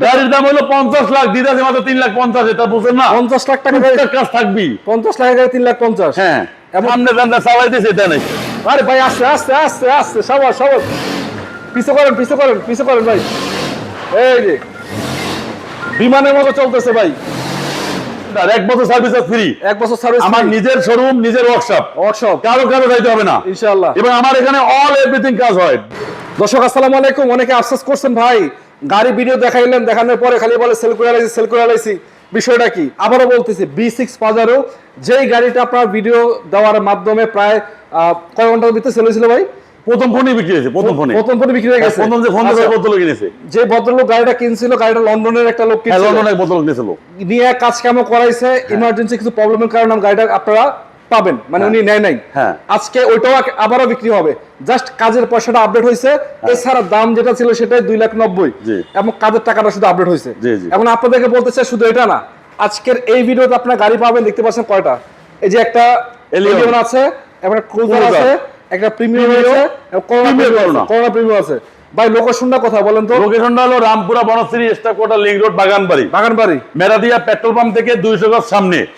গাড়ির দাম হলো 50 লাখ, দিদাসে মাত্র 3,50,000, এটা বুঝেন না? 50 লাখ টাকা কাজ থাকবি। 50 লাখ গাড়ি 3,50,000। হ্যাঁ, সামনে দান্দা চালাই দিয়েছে, এটা নাই। আরে ভাই আস্তে আস্তে আস্তে আস্তে সবাই পিছে করেন ভাই। এই যে বিমানের মতো চলতেছে ভাই। আর 1 বছর সার্ভিস ফ্রি। 1 বছর সার্ভিস। আমার নিজের শোরুম, নিজের ওয়ার্কশপ, কারো যাইতে হবে না ইনশাআল্লাহ। এবং আমার এখানে অল এভরিথিং কাজ হয়। দর্শক আসসালামু আলাইকুম। অনেকে আফসোস করছেন ভাই, গাড়ি ভিডিও দেখাইলেন, দেখানোর পরে খালি বলে সেল করে আলাইছি। বিষয়টা কি? আবারও বলতেছি, B6 পাজারো, যেই গাড়িটা আপনার ভিডিও দেওয়ার মাধ্যমে প্রায় কয় ঘন্টার ভিতরে সেল হয়েছিল ভাই? প্রথম ফোনই বিক্রি হয়েছে। প্রথম ফোনে বিক্রি হয়ে গেছে। প্রথম যে ফোন দিয়ে বদল কিনেছে, যে ভদ্রলোক গাড়িটা কিনছিল, গাড়িটা লন্ডনের একটা লোক কিনছিল, লন্ডনের বদল কিনেছিল, নিয়ে কাজ কামও করাইছে। ইমার্জেন্সি কিছু প্রবলেমের কারণে গাড়িটা আপনারা পাবেন, মানে উনি নেয় নাই। আজকে ওইটাও আবারও বিক্রি হবে, জাস্ট কাজের পয়সাটা আপডেট হয়েছে। এছাড়া দাম যেটা ছিল সেটাই 2,90,000 এবং কাজের টাকাটা শুধু আপডেট হয়েছে। এখন আপনাদেরকে বলতে চাই, শুধু এটা না, আজকের এই ভিডিওতে আপনার গাড়ি পাবেন, দেখতে পাচ্ছেন কয়টা। এই যে একটা এলিয়ন আছে, একটা ক্রুজার আছে, একটা প্রিমিয়াম আছে, করোনা প্রিমিয়াম আছে। ভাই লোকেশনটা কথা বলেন তো? লোকেশনটা হলো Rampura Banasree staff quarter link road, Baganbari Meradia petrol pump থেকে 200 গজ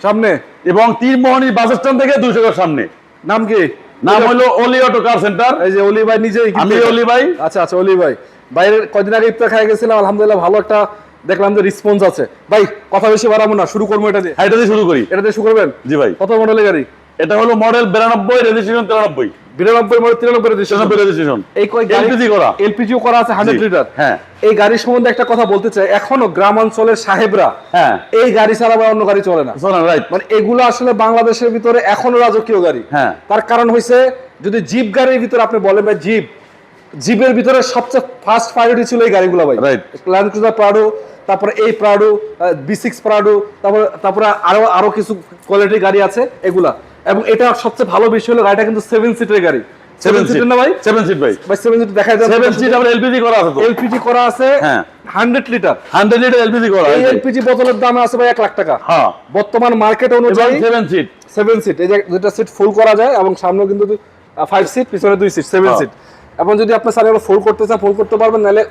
সামনে এবং তীরমোহনী বাস স্ট্যান্ড থেকে 200 গজ সামনে। নাম কি? নাম হলো অলি অটো কার সেন্টার। এই যে অলি ভাই নিজেই। আমি অলি ভাই। আচ্ছা অলি ভাই। বাইরের কয়দিন আগে ইফতার খাই গেছিলাম, আলহামদুলিল্লাহ ভালো একটা দেখলাম যে রেসপন্স আছে। ভাই কথা বেশি বাড়াবো না, শুরু করবো এটা দিয়ে। এটা দিয়ে শুরু করি। এটা দিয়ে শুরু করবেন? জি ভাই। কত মডেলের গাড়ি? এটা হলো মডেল 92, রেজিস্ট্রেশন 93। 92 model 93 registration. এই কয় এলপিজি করা? এলপিজিও করা আছে 100 লিটার। হ্যাঁ। এই গাড়ির সম্বন্ধে একটা কথা বলতে চাই, এখনো গ্রাম অঞ্চলের সাহেবরা এই গাড়ি ছাড়া অন্য গাড়ি চলে না। রাইট। মানে এগুলো আসলে বাংলাদেশের ভিতরে এখনো রাজকীয় গাড়ি। তার কারণ হইছে, যদি জিপ গাড়ির ভিতরে আপনি বলেন ভাই, জিপের ভিতরে সবচেয়ে ফার্স্ট প্রায়োরিটি ছিল এই গাড়িগুলো ভাই। ল্যান্ড ক্রুজার প্রাডো, তারপরে এই প্রাডো, B6 প্রাডো, তারপরে আরো কিছু কোয়ালিটির গাড়ি আছে এগুলা। এবং এটা সবচেয়ে ভালো বিষয় হলো গাড়িটা কিন্তু 7 সিটের গাড়ি। 7 সিট না ভাই? 7 সিট ভাই। ভাই 7 সিট দেখা যায়। 7 সিট আবার এলপিজি করা আছে তো। এলপিজি করা আছে। হ্যাঁ, 100 লিটার এলপিজি করা। এই এলপিজি বোতলের দাম আছে ভাই 1 লাখ টাকা। হ্যাঁ, বর্তমান মার্কেট অনুযায়ী 7 সিট। এই যে দুটো সিট ফুল করা যায় এবং সামনেও কিন্তু 5 সিট, পিছনে 2 সিট, 7 সিট। এবং যদি আপনি চাইলে ফুল করতে চান ফুল করতে পারবেন, নাহলে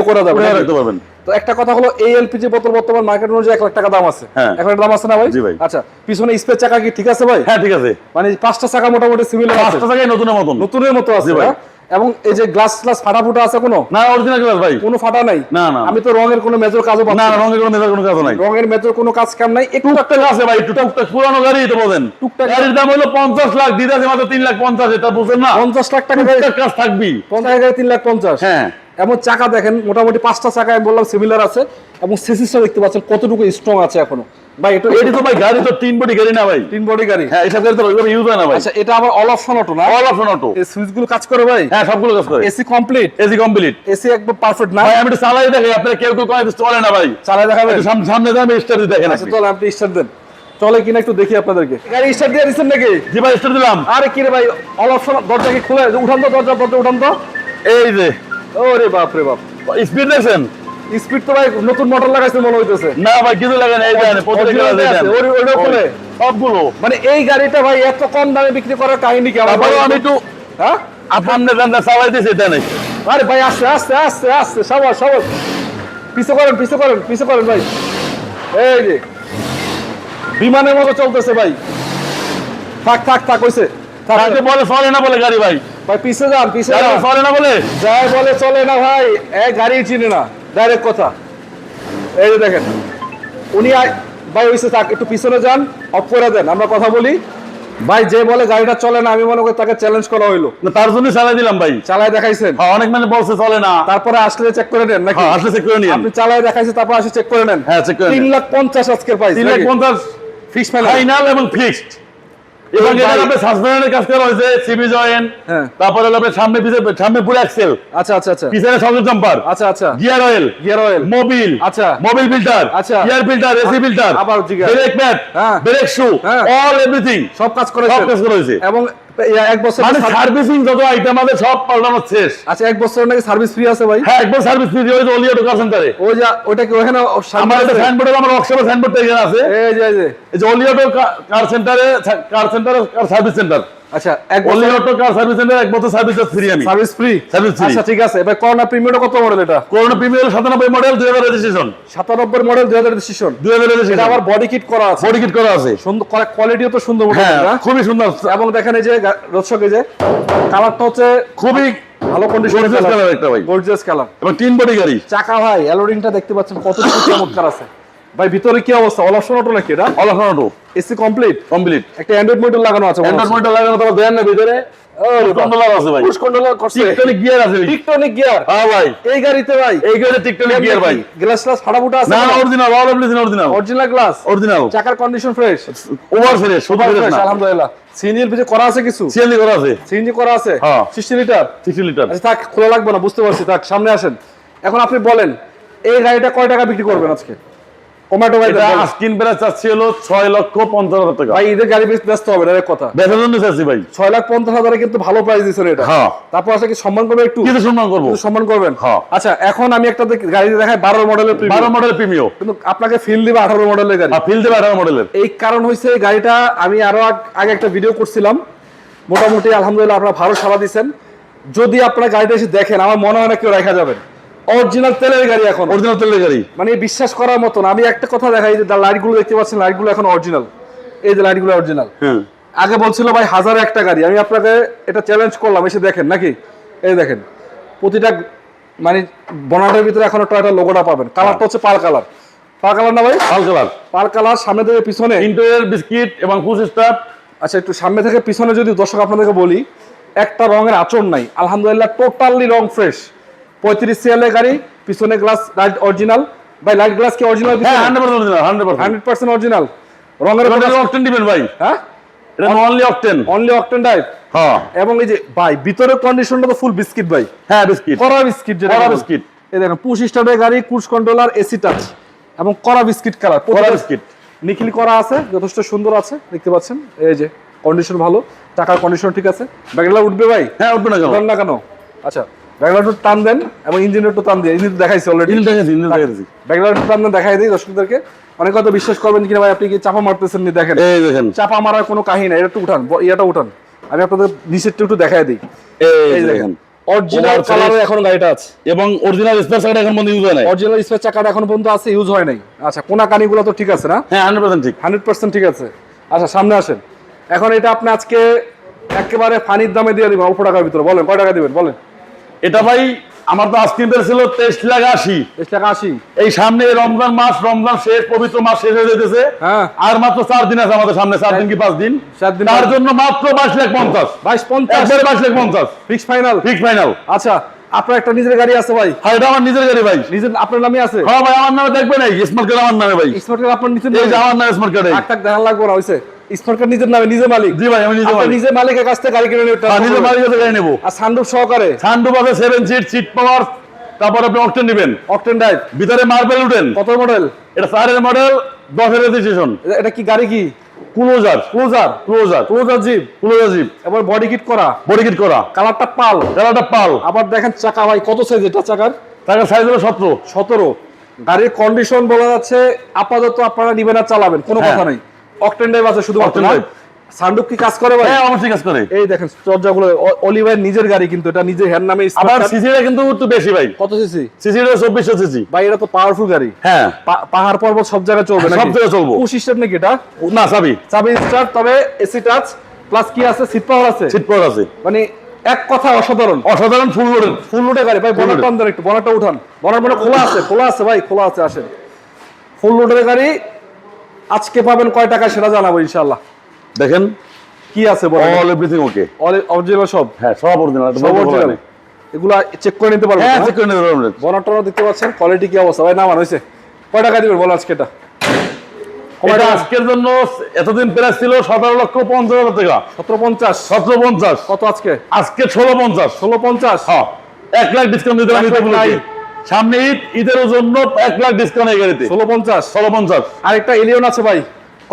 করা যাবে, রাখতে পারবেন। তো একটা কথা হলো, এই এলপিজি বোতল বর্তমান মার্কেট অনুযায়ী 1 লাখ টাকা দাম আছে। 1 লাখ দাম আছে না ভাই? জি ভাই। আচ্ছা, পিছনে স্পেস চাকা কি ঠিক আছে ভাই? হ্যাঁ ঠিক আছে। মানে 5টা চাকা মোটামুটি সিমিলার আছে। 5টা চাকাই নতুনের মতো আছে ভাই। এবং এই যে গ্লাস ফাটা ফুটা আছে কোনো? না, অরিজিনাল গ্লাস ভাই, কোনো ফাটা নাই। না না, আমি তো রঙের কোনো মেজর কাজও পাচ্ছি না। না, রঙের কোনো কাজ নাই। রঙের মেজর কোনো কাজ কাম নাই। একটু একটা আছে ভাই, টুকটাক পুরানো গাড়ি তো বলেন। টুকটাক গাড়ির দাম হলো 50 লাখ, দিদাসে মাত্র 3,50,000, এটা বুঝেন না? 50 লাখ টাকা কাজ থাকবি। 50 গাড়ি 3,50,000। হ্যাঁ। এবং চাকা দেখেন, মোটামুটি 5টা চাকা আমি বললাম সিমিলার আছে। এবং সিসিসটা দেখতে পাচ্ছেন কতটুকু স্ট্রং আছে এখনো ভাই। এটা তো ভাই গাড়ি তো 3 বডি গাড়ি না ভাই? 3 বডি গাড়ি। হ্যাঁ, এসব গাড়ি তো ওইভাবে ইউজ হয় না ভাই। আচ্ছা, এটা আবার অল অপশন অটো না? All option auto. এই সুইচগুলো কাজ করে ভাই? হ্যাঁ, সবগুলো কাজ করে। AC complete? AC complete. AC একদম পারফেক্ট না ভাই? আমি তো চালাই দেখাই, আপনারা কেউ কয় চলে না ভাই। চালাই দেখাবেন? সামনে যান, স্টার্ট দিয়ে দেখেন। আচ্ছা চল, আপনি স্টার্ট দেন, চলে কিনা একটু দেখি আপনাদেরকে। গাড়ি স্টার্ট দিয়ে দিচ্ছেন নাকি? জি ভাই, স্টার্ট দিলাম। আরে কি রে ভাই, অল অপশন। দরজা কি খুলে? উঠান তো, দরজা উঠান তো। এই যে, ওরে বাপ রে বাপ, স্পিড দেখছেন? স্পিড তো ভাই নতুন মোটর লাগাইছে মনে হইতেছে। না ভাই, কিছু লাগে না। এই দেখেন ওইটা খুলে সবগুলো। মানে এই গাড়িটা ভাই এত কম দামে বিক্রি করার কাহিনী কি? আমি একটু আপনার দান্দা চালাই দিয়েছি, এটা নাই। আরে ভাই আস্তে আস্তে আস্তে আস্তে সবাই পিছে করেন ভাই। এই যে বিমানের মতো চলতেছে ভাই। থাক হইছে। বলে চলে না বলে গাড়ি ভাই। ভাই পিছে যান, চলে না বলে যাই বলে চলে না ভাই। এই গাড়ি চিনে না, ডাইরেক্ট কথা। এই যে দেখেন, উনি ভাই হইছে, থাক, একটু পিছনে যান, অফ করে দেন, আমরা কথা বলি। ভাই যে বলে গাড়িটা চলে না, আমি মনে করি তাকে চ্যালেঞ্জ করা হইলো। তার জন্য চালাই দিলাম ভাই। চালাই দেখাইছেন? অনেক মানে বলছে চলে না, তারপরে আসলে চেক করে নেন নাকি? আসলে চেক করে নিন। আপনি চালাই দেখাইছেন, তারপর আসলে চেক করে নেন। হ্যাঁ, চেক করে 3,50,000 আজকের প্রাইস। 3,50,000 ফিক্স ফাইনাল এবং ফিক্সড। এবং এটার আপনি সাসপেনশনের কাজ করা হয়েছে, সিবি জয়েন্ট, তারপরে হলো সামনে পুরো এক্সেল। আচ্ছা, পিছনে সবুজ জাম্পার। আচ্ছা, gear oil, Mobil, Mobil filter, air filter, AC filter, আবার brake pad, brake shoe, all everything সব কাজ করেছে। এবং 1 বছর মানে সার্ভিসিং যত আইটেম আছে সব পাল্টানো শেষ। আচ্ছা, 1 বছর নাকি সার্ভিস ফ্রি আছে ভাই? হ্যাঁ, 1 বছর সার্ভিস ফ্রি। ওই যে অলি অটো কার সেন্টারে, ওই যে ওটা কি ওখানে আমার একটা সাইনবোর্ড, আমার ওয়ার্কশপের সাইনবোর্ড এখানে আছে। এই যে অলি auto car centre service centre. আচ্ছা এক only auto car service centre এক বছর সার্ভিস ফ্রি আমি সার্ভিস ফ্রি আচ্ছা ঠিক আছে এবার করোনা প্রিমিয়াম কত মডেল এটা corona premium 97 model 2000 registration 97 model 2000 registration 2000 registration এটা আবার বডি কিট করা আছে বডি কিট করা আছে সুন্দর কোয়ালিটিও তো সুন্দর হ্যাঁ খুবই সুন্দর এবং দেখেন এই যে দর্শক এই যে কালারটা হচ্ছে খুবই ভালো কন্ডিশনের কালার একটা ভাই গর্জিয়াস কালার এবং তিন বডি গাড়ি চাকা ভাই অ্যালোরিংটা দেখতে পাচ্ছেন কতটুকু চমৎকার আছে ভাই ভিতরে কি অবস্থা অল অপশন অটো নাকি এটা all option auto AC complete একটা অ্যান্ড্রয়েড মনিটর লাগানো আছে অ্যান্ড্রয়েড মনিটর লাগানো তো দেন না ভিতরে কন্ট্রোলার আছে ভাই পুশ কন্ট্রোলার করছে টিকটনিক গিয়ার আছে টিকটনিক গিয়ার হ্যাঁ ভাই এই গাড়িতে ভাই এই গাড়িতে টিকটনিক গিয়ার ভাই গ্লাস ফাটাফুটা আছে না original all original glass original চাকার condition fresh over fresh super fresh না আলহামদুলিল্লাহ সিএনজি পিছে করা আছে কিছু সিএনজি করা আছে সিএনজি করা আছে হ্যাঁ 60 লিটার 60 লিটার আচ্ছা থাক খোলা লাগবে না বুঝতে পারছি থাক সামনে আসেন এখন আপনি বলেন এই গাড়িটা কয় টাকা বিক্রি করবেন আজকে কমেন্ট ভাই এটা আস্কিং প্রাইস চাচ্ছি হলো 6,50,000 টাকা ভাই ঈদের গাড়ি ব্যস্ত হবে না এর কথা বেচার জন্য চাচ্ছি ভাই 6,50,000 কিন্তু ভালো প্রাইস দিছেন এটা হ্যাঁ তারপর আসলে কি সম্মান করবে একটু কিছু সম্মান করব কিছু সম্মান করবেন হ্যাঁ আচ্ছা এখন আমি একটা গাড়ি দেখাই 12 মডেলের 12 মডেল প্রিমিয়াম কিন্তু আপনাকে ফিল দিবে 18 মডেলের গাড়ি ফিল দেবে 18 মডেলের এই কারণ হইছে এই গাড়িটা আমি আরো আগে একটা ভিডিও করছিলাম মোটামুটি আলহামদুলিল্লাহ আপনারা ভালো সাড়া দিবেন যদি আপনারা গাড়িটা এসে দেখেন আমার মনে হয় না কেউ রাখা যাবেন অরিজিনাল তেলের গাড়ি এখন অরিজিনাল তেলের গাড়ি মানে বিশ্বাস করার মতন আমি একটা কথা দেখাই যে লাইটগুলো দেখতে পাচ্ছেন লাইটগুলো এখন অরিজিনাল এই যে লাইটগুলো অরিজিনাল হ্যাঁ আগে বলছিল ভাই হাজারে একটা গাড়ি আমি আপনাকে এটা চ্যালেঞ্জ করলাম এসে দেখেন নাকি এই দেখেন প্রতিটা মানে বনাটের ভিতরে এখন টয়টা লোগোটা পাবেন কালারটা হচ্ছে পাল কালার না ভাই পাল কালার সামনে থেকে পিছনে ইন্টেরিয়র বিস্কিট এবং ফুল স্টাফ আচ্ছা একটু সামনে থেকে পিছনে যদি দর্শক আপনাদেরকে বলি একটা রঙের আচরণ নাই আলহামদুলিল্লাহ টোটালি রং ফ্রেশ 35 সিএল এর গাড়ি পিছনে গ্লাস লাইট অরিজিনাল ভাই লাইট গ্লাস কি অরিজিনাল হ্যাঁ 100% অরিজিনাল 100% অরিজিনাল রঙের অকটেন দিবেন ভাই হ্যাঁ এটা অনলি অকটেন টাইপ হ্যাঁ এবং এই যে ভাই ভিতরের কন্ডিশনটা তো ফুল বিস্কিট ভাই হ্যাঁ বিস্কিট কড়া বিস্কিট যেটা কড়া বিস্কিট এই দেখেন পুশ স্টার্টের গাড়ি ক্রুজ কন্ট্রোলার এসি টাচ এবং কড়া বিস্কিট কালার কড়া বিস্কিট নিখিল করা আছে যথেষ্ট সুন্দর আছে দেখতে পাচ্ছেন এই যে কন্ডিশন ভালো টাকার কন্ডিশন ঠিক আছে ব্যাগলা উঠবে ভাই হ্যাঁ উঠবে না কেন আচ্ছা ব্যাগলা একটু টান দেন এবং ইঞ্জিনের একটু টান দিয়ে ইঞ্জিন দেখাইছি অলরেডি ইঞ্জিন দেখাইছি ব্যাগলা একটু টান দেন দেখাই দিই দর্শকদেরকে অনেকে হয়তো বিশ্বাস করবেন কিনা ভাই আপনি কি চাপা মারতেছেন নি দেখেন এই দেখেন চাপা মারার কোনো কাহিনী নাই এটা একটু উঠান ইয়াটা উঠান আমি আপনাদের নিচেরটা একটু দেখাই দিই এই দেখেন অরিজিনাল কালারে এখন গাড়িটা আছে এবং অরিজিনাল স্পেয়ার চাকাটা এখন পর্যন্ত ইউজ হয় নাই অরিজিনাল স্পেয়ার চাকাটা এখন পর্যন্ত আছে ইউজ হয় নাই আচ্ছা কোনা কানিগুলো তো ঠিক আছে না হ্যাঁ 100% ঠিক 100% ঠিক আছে আচ্ছা সামনে আসেন এখন এটা আপনি আজকে একেবারে ফানির দামে দিয়ে দিবেন অল্প টাকার ভিতরে বলেন কয় টাকা দিবেন বলেন এটা ভাই আমার তো আস্কিং প্রাইস ছিল 23,80,000 23,80,000 এই সামনে রমজান শেষ পবিত্র মাস শেষ হয়ে যেতেছে হ্যাঁ আর মাত্র 4 দিন আছে আমাদের সামনে 4 দিন কি 5 দিন 4 দিন তার জন্য মাত্র 22,50,000 একবারে 22,50,000 ফিক্স ফাইনাল আচ্ছা আপনার একটা নিজের গাড়ি আছে ভাই হ্যাঁ এটা আমার নিজের গাড়ি ভাই নিজের আপনার নামে আছে হ্যাঁ ভাই আমার নামে দেখবে নাই স্মার্ট কার্ড আমার নামে ভাই স্মার্ট কার্ড আপনার নিজের এই যে আমার নামে স্মার্ট কার্ড টাক দেখা লাগবে না হইছে স্মার্ট কার্ড নিজের নামে নিজে মালিক জি ভাই আমি নিজে মালিকের কাছ থেকে গাড়ি কিনে নিতে নিজে মালিকের কাছে গাড়ি নেব আর সানরুফ সহকারে সানরুফ আছে 7 সিট পাওয়ার তারপর আপনি অকটেন নেবেন অকটেন ড্রাইভ ভিতরে মার্বেল উঠেন কত মডেল এটা 4 এর মডেল 10 এর রেজিস্ট্রেশন এটা কি গাড়ি কি ক্লোজার জিপ এবার বডি কিট করা কালারটা পাল আবার দেখেন চাকা ভাই কত সাইজ এটা চাকার সাইজ হলো 17 গাড়ির কন্ডিশন বলা যাচ্ছে আপাতত আপনারা নিবেন আর চালাবেন কোনো কথা নাই অকটেন ড্রাইভ আছে শুধু সানরুফ কি কাজ করে ভাই হ্যাঁ অবশ্যই কাজ করে এই দেখেন দরজাগুলো অলিভার নিজের গাড়ি কিন্তু এটা নিজের হ্যান্ড নামে আবার সিসিটা কিন্তু একটু বেশি ভাই কত সিসি সিসিটা 2400 সিসি ভাই এটা তো পাওয়ারফুল গাড়ি হ্যাঁ পাহাড় পর্বত সব জায়গায় চলবে না সব জায়গায় চলবে পুশ স্টার্ট নাকি এটা না চাবি স্টার্ট তবে এসি টাচ প্লাস কি আছে সিট পাওয়ার আছে মানে এক কথা অসাধারণ ফুল লোডের গাড়ি ভাই বনারটা আনতে একটু বনারটা উঠান বনার মানে খোলা আছে ভাই খোলা আছে আসেন ফুল লোডের গাড়ি আজকে পাবেন কয় টাকা সেটা জানাবো ইনশাআল্লাহ দেখেন কি আছে বলেন অল এভরিথিং ওকে অরিজিনাল সব হ্যাঁ সব অরিজিনাল এগুলা চেক করে নিতে পারবেন হ্যাঁ চেক করে নিতে পারবেন বনারটা দেখতে পাচ্ছেন কোয়ালিটি কি অবস্থা ভাই নামান হইছে কয় টাকা দিবেন বল আজকে এটা আজকের জন্য এতদিন প্রাইস ছিল 17,50,000 টাকা 1750 কত আজকে 16,50 হ্যাঁ 1 লাখ ডিসকাউন্ট দিতে আমি সামনে ঈদের জন্য 1 লাখ ডিসকাউন্ট এই গাড়িতে 1650 16,50 আরেকটা এলিয়ন আছে ভাই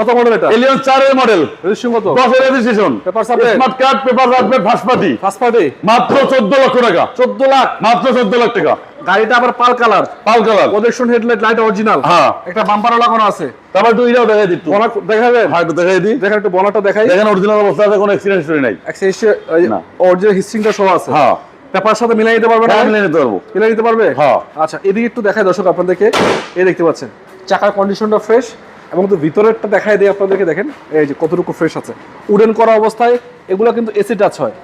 কত মডেল এটা? এলিয়ন 4 এর মডেল, রেজিস্ট্রেশন কত? 10 এর registration, paper submit, smart card, paper update, first party, মাত্র 14 লক্ষ টাকা। 14 লাখ, মাত্র 14 লাখ টাকা। গাড়িটা আবার pearl colour, projection headlight, light original, হ্যাঁ, একটা বাম্পারও লাগানো আছে। তারপর একটু এটাও দেখাই দিই, বনাট দেখাবেন? হ্যাঁ একটু দেখাই দিই। দেখেন একটু বনাটটা দেখাই। দেখেন অরিজিনাল অবস্থা আছে, কোনো অ্যাক্সিডেন্ট হিস্টরি নাই। অরিজিনাল হিস্ট্রিটা সহ আছে। হ্যাঁ, পেপার সাথে মিলাই দিতে পারবে না? হ্যাঁ মিলাই নিতে পারবো। মিলাই দিতে পারবে? হ্যাঁ। আচ্ছা, এদিকে একটু দেখাই দর্শক আপনাদেরকে। এই দেখতে পাচ্ছেন চাকার কন্ডিশনটা ফ্রেশ, এবং তো ভিতরেরটা দেখাই দিই আপনাদেরকে। দেখেন এই যে কতটুকু ফ্রেশ আছে, উডেন করা অবস্থায়। এগুলো কিন্তু এসি টাচ হয়,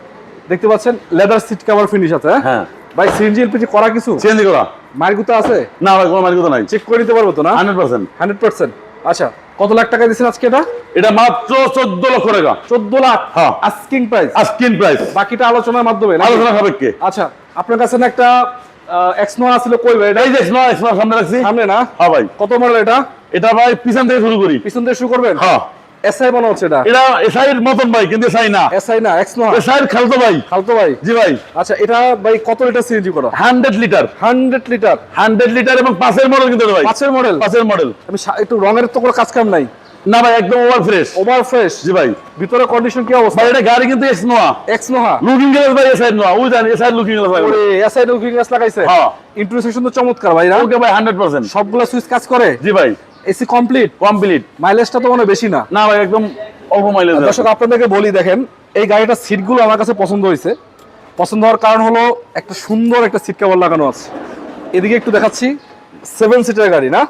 দেখতে পাচ্ছেন। লেদার সিট কভার ফিনিশ আছে। হ্যাঁ ভাই, সিএনজি এলপিজি করা কিছু? সিএনজি করা। মার্গুতা আছে? না ভাই, কোনো মার্গুতা নাই। চেক করে নিতে পারবো তো না? 100%। 100%। আচ্ছা, কত লাখ টাকা দিচ্ছেন আজকে এটা? এটা মাত্র 14 লক্ষ টাকা। 14 লাখ? হ্যাঁ, আস্কিং প্রাইস। আস্কিং প্রাইস, বাকিটা আলোচনার মাধ্যমে, আলোচনা সাপেক্ষে। আচ্ছা, আপনার কাছে না একটা এক্সনোয়া ছিল, কই ভাই এটা? এই যে এক্সনো সামনে রাখছি। সামনে না? হ্যাঁ ভাই। কত মডেল এটা? এটা ভাই পিছন থেকে শুরু করি। পিছন থেকে শুরু করবেন? হ্যাঁ। এসআই মনে হচ্ছে এটা। এটা এসআই এর মতন ভাই, কিন্তু এসআই না। এসআই না, এক্সনোয়া। এসআই এর খালতো ভাই। খালতো ভাই? জি ভাই। আচ্ছা, এটা ভাই কত লিটার সিএনজি করা? 100 লিটার। 100 লিটার? 100 লিটার, এবং 5 এর মডেল কিন্তু ভাই। 5 এর মডেল? 5 এর মডেল। আমি একটু রঙের তো কোনো কাজ কাম নাই? না ভাই, একদম ওভার ফ্রেশ। Over fresh? জি ভাই। ভিতরে কন্ডিশন কি অবস্থা? ভাই এটা গাড়ি কিন্তু এক্সনোয়া। এক্সনোয়া লুকিং গ্লাস ভাই, এসআই নোয়া। ওই জানেন এসআই লুকিং গ্লাস ভাই। ওরে, এসআই লুকিং গ্লাস লাগাইছে? হ্যাঁ। ইন্টারসেকশন তো চমৎকার ভাই না? ওকে ভাই, 100%। সবগুলা সুইচ কাজ করে? জি ভাই। AC complete? কমপ্লিট। মাইলেজটা তো মনে হয় বেশি না? না ভাই, একদম অল্প মাইলেজ। দর্শক আপনাদেরকে বলি, দেখেন এই গাড়িটার সিটগুলো আমার কাছে পছন্দ হয়েছে। পছন্দ হওয়ার কারণ হলো একটা সুন্দর একটা সিট কভার লাগানো আছে। এদিকে একটু দেখাচ্ছি, 7 সিটার গাড়ি না?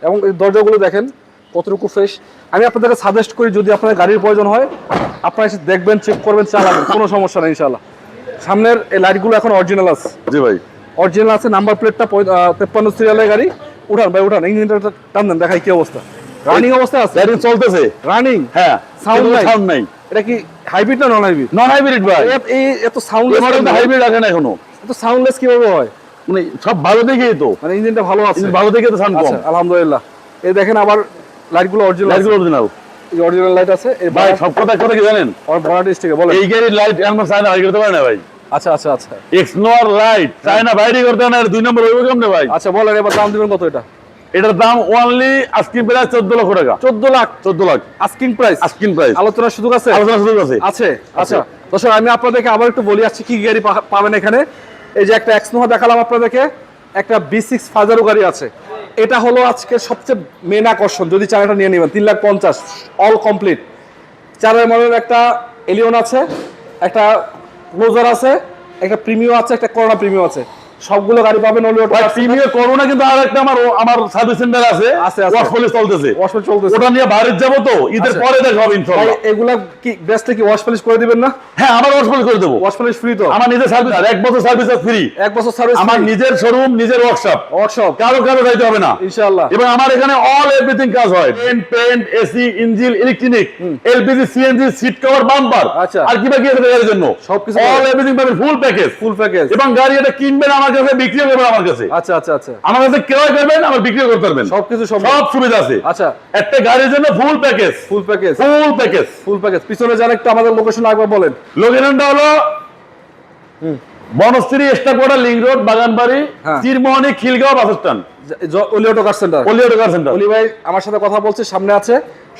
এবং এই দরজাগুলো দেখেন কতটুকু ফ্রেশ। আমি আপনাদেরকে সাজেস্ট করি, যদি আপনাদের গাড়ির প্রয়োজন হয় আপনারা এসে দেখবেন, চেক করবেন, চালাবেন, কোনো সমস্যা নেই ইনশাআল্লাহ। সামনের এই লাইটগুলো এখন অরিজিনাল আছে। জি ভাই, অরিজিনাল আছে। নাম্বার প্লেটটা 53 সিরিয়ালের গাড়ি। উঠান ভাই, উঠান, ইঞ্জিনটা টান দেন, দেখাই কি অবস্থা। রানিং অবস্থা আছে? গাড়ি চলতেছে। রানিং? হ্যাঁ। সাউন্ড নাই? সাউন্ড নাই। এটা কি হাইব্রিড না নন হাইব্রিড? নন হাইব্রিড ভাই। এই এত সাউন্ডলেস মডেলটা হাইব্রিড রাখে না এখনো। এত সাউন্ডলেস কিভাবে হয়? মানে সব ভালো দেখেই তো, মানে ইঞ্জিনটা ভালো আছে? ভালো দেখে তো সাউন্ড কম। আচ্ছা, আলহামদুলিল্লাহ। এই দেখেন আবার লাইটগুলো অরিজিনাল। লাইটগুলো অরিজিনাল। এই অরিজিনাল লাইট আছে। এই ভাই সব কথা কি জানেন? আর বনাট স্টিকে বলেন। এই গাড়ির লাইট আমরা চায়না বাইরে করতে পারে না ভাই। আচ্ছা আচ্ছা আচ্ছা। এক্সনোয়ার লাইট চায়না বাইরে করতে না, 2 নম্বর হইব কেমনে ভাই? আচ্ছা বলেন, এবার দাম দিবেন কত এটা? এটার দাম অনলি আস্কিং প্রাইস 14 লক্ষ টাকা। 14 lakh? 14 lakh asking price. Asking price. আলোচনার সুযোগ আছে? আলোচনার সুযোগ আছে। আছে? আচ্ছা দর্শক, আমি আপনাদেরকে আবার একটু বলি আজকে কি গাড়ি পাবেন এখানে। এই যে একটা এক্সনোয়া দেখালাম আপনাদেরকে, একটা B6 ফাজারো গাড়ি আছে। এটা হলো আজকে সবচেয়ে মেন আকর্ষণ। যদি চার এটা নিয়ে নেবেন 3,50,000 অল কমপ্লিট। 4 মডেল একটা এলিয়ন আছে, একটা ক্লোজার আছে, একটা প্রিমিয়াম আছে, একটা করোনা প্রিমিয়াম আছে। সবগুলো গাড়ি পাবেন ওলি অটো। প্রিমিয়াম করোনা কিন্তু আরেকটা আমার সার্ভিস সেন্টার আছে, ওয়াশ পলিশ চলতেছে। ওয়াশ পলিশ চলতেছে? ওটা নিয়ে বাইরে যাব তো, ঈদের পরে দেখা হবে ইনশাআল্লাহ। ভাই এগুলা কি বেস্টে কি ওয়াশ পলিশ করে দিবেন না? হ্যাঁ, আমার ওয়াশ পলিশ করে দেব। ওয়াশ পলিশ ফ্রি তো? আমার নিজের সার্ভিস, আর 1 বছর সার্ভিস ফ্রি। 1 বছর সার্ভিস? আমার নিজের শোরুম, নিজের ওয়ার্কশপ। কারো যাইতে হবে না ইনশাআল্লাহ। এবং আমার এখানে অল এভরিথিং কাজ হয়। Paint, AC, engine, electronic, LPG, CNG, seat cover, bumper, আচ্ছা, আর কি বাকি আছে গাড়ির জন্য সবকিছু অল এভরিথিং পাবেন, ফুল প্যাকেজ। Full package. এবং গাড়ি এটা কিনবেন আমার কাছে, বিক্রি করবেন আমার কাছে। আচ্ছা আচ্ছা আচ্ছা। আমার কাছে ক্রয় করবেন, আমার বিক্রি করতে পারবেন, সবকিছু সব সুবিধা আছে। আচ্ছা, একটা গাড়ির জন্য full package. Full package? Full package, full package. পিছনে যান একটু, আমাদের লোকেশন একবার বলেন। লোকেশনটা হলো Banasree staff quarter link road, Baganbari, Chirmohoni, Khilgaon bus stand, Oli auto car centre. Oli auto car centre. Oli ভাই আমার সাথে কথা বলছে, সামনে আছে।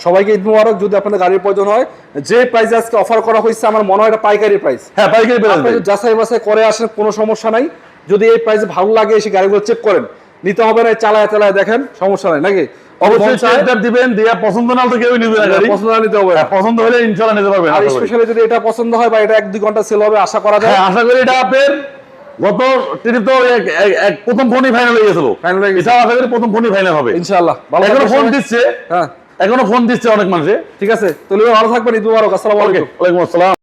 সবাইকে ঈদ মোবারক। যদি আপনাদের গাড়ির প্রয়োজন হয়, যে প্রাইস আজকে অফার করা হয়েছে আমার মনে হয় এটা পাইকারি প্রাইস। হ্যাঁ, পাইকারি প্রাইস। আপনি যাচাই বাছাই করে আসেন, কোনো সমস্যা নাই। যদি এই প্রাইসে ভালো লাগে এসে গাড়িগুলো চেক করেন, নিতে হবে না, চালায় চালায় দেখেন, সমস্যা নাই নাকি? অবশ্যই টেস্টার দিবেন, দিয়া পছন্দ না হলে কেউ নিবে না গাড়ি। পছন্দ নিতে হবে, পছন্দ হলে ইনশাআল্লাহ নিতে পারবেন। আর স্পেশালি যদি এটা পছন্দ হয় বা এটা 1-2 ঘন্টা সেল হবে আশা করা যায়। হ্যাঁ, আশা করি এটা আপনার গত ট্রিপ তো প্রথম ফোনই ফাইনাল হয়ে গেছিল। ফাইনাল হয়ে গেছে, এটা আশা করি প্রথম ফোনই ফাইনাল হবে ইনশাআল্লাহ। এখনো ফোন দিচ্ছে। হ্যাঁ, এখনো ফোন দিচ্ছে অনেক মানুষে। ঠিক আছে, তাহলে ভালো থাকবেন। ঈদ মোবারক। আসসালামু আলাইকুম। ওয়ালাইকুম আসসালাম।